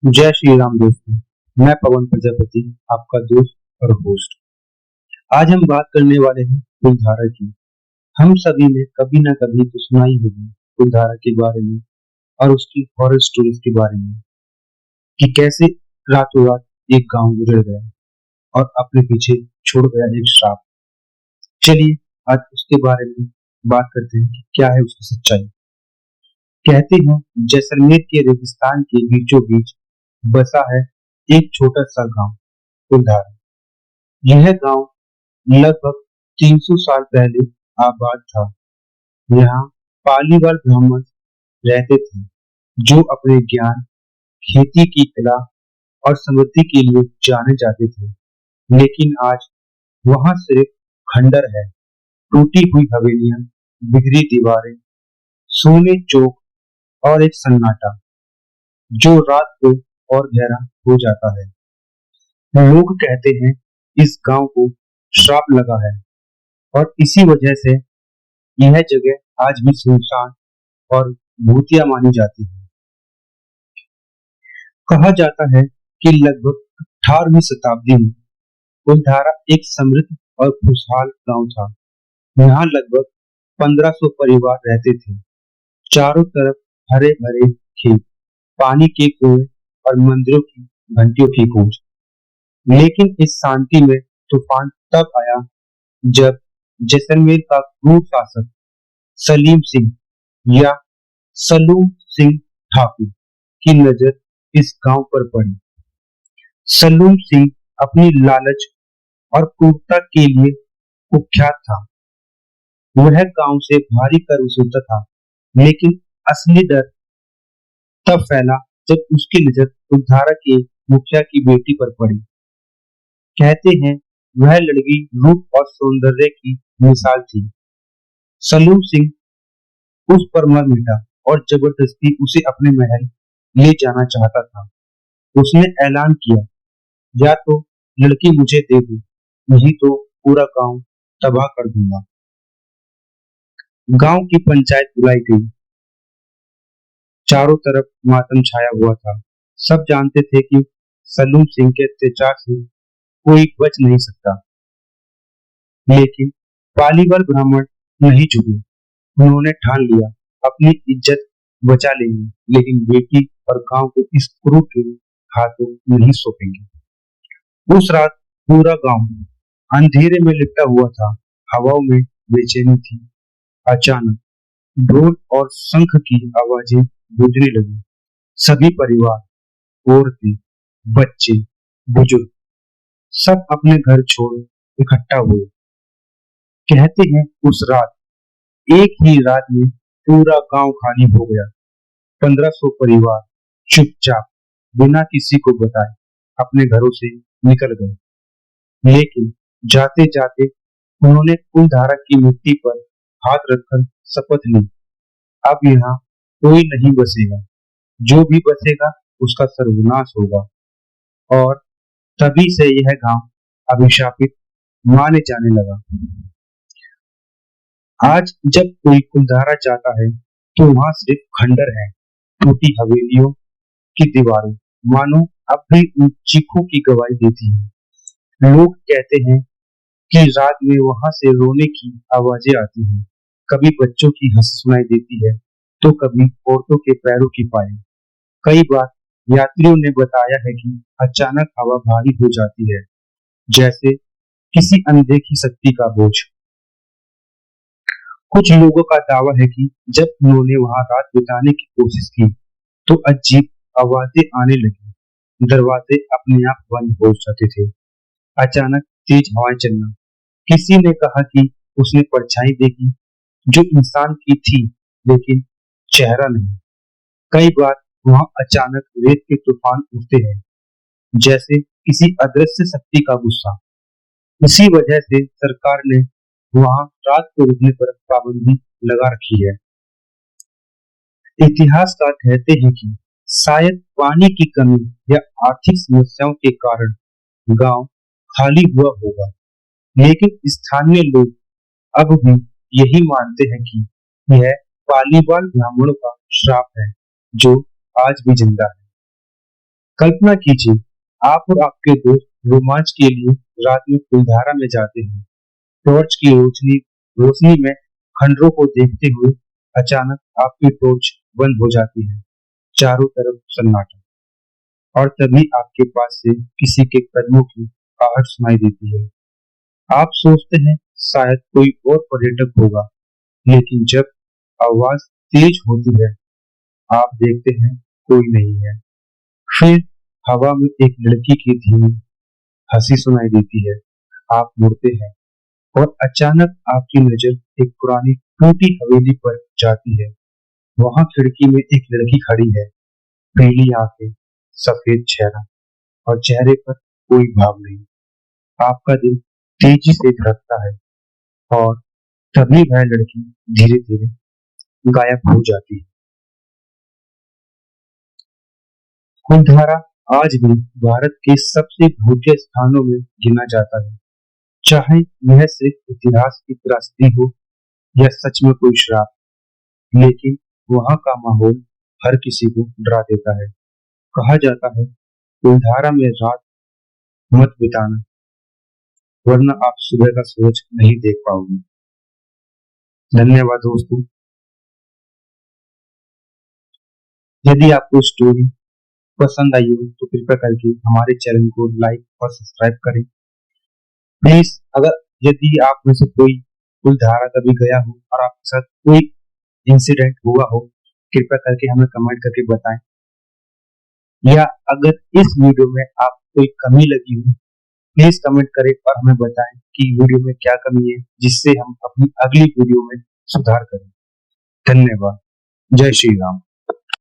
जय श्री राम दोस्तों। मैं पवन प्रजापति, आपका दोस्त और होस्ट। आज हम बात करने वाले हैं कुलधारा की। हम सभी ने कभी ना कभी तो सुना ही होगी कुलधारा के बारे में और उसकी हॉरर स्टोरीज के बारे में कि कैसे रातों रात एक गांव गुजर गया और अपने पीछे छोड़ गया एक श्राप। चलिए आज उसके बारे में बात करते हैं कि क्या है उसकी सच्चाई। कहते हैं जैसलमेर के रेगिस्तान के बीचों बीच बसा है एक छोटा सा गांव कुलधारा। यह गांव लगभग 300 साल पहले आबाद था। यहाँ पालीवाल ब्राह्मण रहते थे जो अपने ज्ञान, खेती की कला और समृद्धि के लिए जाने जाते थे। लेकिन आज वहाँ सिर्फ खंडर है, टूटी हुई हवेलियां, बिखरी दीवारें, सोने चौक और एक सन्नाटा जो रात को और गहरा हो जाता है। लोग कहते हैं इस गांव को श्राप लगा है और इसी वजह से यह जगह आज भी सुनसान और भूतिया मानी जाती है। कहा जाता है कि लगभग 18वीं शताब्दी में कुलधारा एक समृद्ध और खुशहाल गांव था। यहाँ लगभग 1500 परिवार रहते थे। चारों तरफ हरे भरे खेत, पानी के कुएं और मंदिरों की घंटियों की गूंज। लेकिन इस शांति में तूफान तब आया जब जैसलमेर का क्रूर शासक सलीम सिंह या सलूम सिंह ठाकुर की नजर इस गांव पर पड़ी। सलूम सिंह अपनी लालच और क्रूरता के लिए कुख्यात था। वह गांव से भारी कर वसूलता था, लेकिन असली डर तब फैला जब उसकी नजर कुलधारा के मुखिया की बेटी पर पड़ी। कहते हैं वह लड़की रूप और सौंदर्य की मिसाल थी। सलूम सिंह उस पर मर मिटा और जबरदस्ती उसे अपने महल ले जाना चाहता था। उसने ऐलान किया, या तो लड़की मुझे दे दो, नहीं तो पूरा गांव तबाह कर दूंगा। गांव की पंचायत बुलाई गई। चारों तरफ मातम छाया हुआ था। सब जानते थे कि सलूम सिंह के अत्याचार से कोई बच नहीं सकता। लेकिन पालीवाल ब्राह्मण नहीं झुके। उन्होंने ठान लिया अपनी इज्जत बचा लेंगे, लेकिन बेटी और गांव को इस क्रूर के हाथों नहीं सौंपेंगे। उस रात पूरा गांव अंधेरे में लिपटा हुआ था। हवाओं में बेचैनी थी। अचानक ढोल और शंख की आवाजें गूंजने लगी। सभी परिवार, औरतें, बच्चे, बुजुर्ग सब अपने घर छोड़ इकट्ठा हुए। कहते हैं उस रात, एक ही रात में पूरा गांव खाली हो गया। 1500 परिवार चुपचाप बिना किसी को बताए अपने घरों से निकल गए। लेकिन जाते जाते उन्होंने कुलधारा की मिट्टी पर हाथ रखकर शपथ ली, अब यहाँ कोई नहीं बसेगा। जो भी बसेगा उसका सर्वनाश होगा। और तभी से यह गांव अभिशापित माने जाने लगा। आज जब कोई कुलधारा जाता है तो वहां सिर्फ खंडर है, टूटी हवेलियों की दीवारें मानो अब भी उन चीखों की गवाही देती है। लोग कहते हैं कि रात में वहां से रोने की आवाजें आती हैं। कभी बच्चों की हंसी सुनाई देती है तो कभी औरतों के पैरों की पायल। कई बार यात्रियों ने बताया है कि अचानक हवा भारी हो जाती है, जैसे किसी अनदेखी शक्ति का बोझ। कुछ लोगों का दावा है कि जब उन्होंने वहां रात बिताने की कोशिश की तो अजीब आवाजें आने लगी। दरवाजे अपने आप बंद हो जाते थे। अचानक तेज हवाएं चलना। किसी ने कहा कि उसने परछाई देखी जो इंसान की थी, लेकिन चेहरा नहीं। कई बार वहां अचानक रेत के तूफान उठते हैं, जैसे किसी अदृश्य शक्ति का गुस्सा। इसी वजह से सरकार ने वहां रात को रुकने पर पाबंदी लगा रखी है। इतिहासकार कहते हैं कि शायद पानी की कमी या आर्थिक समस्याओं के कारण गांव खाली हुआ होगा, लेकिन स्थानीय लोग अब भी यही मानते हैं कि यह पालीवाल ब्राह्मणों का श्राप है जो आज भी जिंदा है। कल्पना कीजिए, आप और आपके दोस्त रोमांच के लिए रात में फुलधारा में जाते हैं। टॉर्च की रोशनी रोशनी में खंडरों को देखते हुए अचानक आपकी टॉर्च बंद हो जाती है। चारों तरफ सन्नाटा, और तभी आपके पास से किसी के कदमों की आहट सुनाई देती है। आप सोचते हैं शायद कोई और पर्यटक होगा, लेकिन जब आवाज तेज होती है, आप देखते हैं कोई नहीं है। फिर हवा में एक लड़की की धीमी हंसी सुनाई देती है। आप मुड़ते हैं और अचानक आपकी नजर एक पुरानी टूटी हवेली पर जाती है। वहां खिड़की में एक लड़की खड़ी है, पीली आंखें, सफेद चेहरा और चेहरे पर कोई भाव नहीं। आपका दिल तेजी से धड़कता है और तभी वह लड़की धीरे धीरे गायब हो जाती है। कुलधारा आज भी भारत के सबसे भूतिया स्थानों में गिना जाता है, चाहे यह सिर्फ इतिहास की त्रासदी हो या सच में कोई श्राप। लेकिन वहाँ का माहौल हर किसी को डरा देता है। कहा जाता है, कुलधारा में रात मत बिताना, वरना आप सुबह का सूरज नहीं देख पाओगे। धन्यवाद दोस्तों। यदि आपको स्टोरी पसंद आई हो तो कृपया करके हमारे चैनल को लाइक और सब्सक्राइब करें। प्लीज, अगर यदि आप में से कोई कुलधारा कभी गया हो और आपके साथ कोई इंसिडेंट हुआ हो, कृपया करके हमें कमेंट करके बताएं। या अगर इस वीडियो में आपको कोई कमी लगी हो, प्लीज कमेंट करें और हमें बताएं कि वीडियो में क्या कमी है, जिससे हम अपनी अगली वीडियो में सुधार करें। धन्यवाद। जय श्री राम।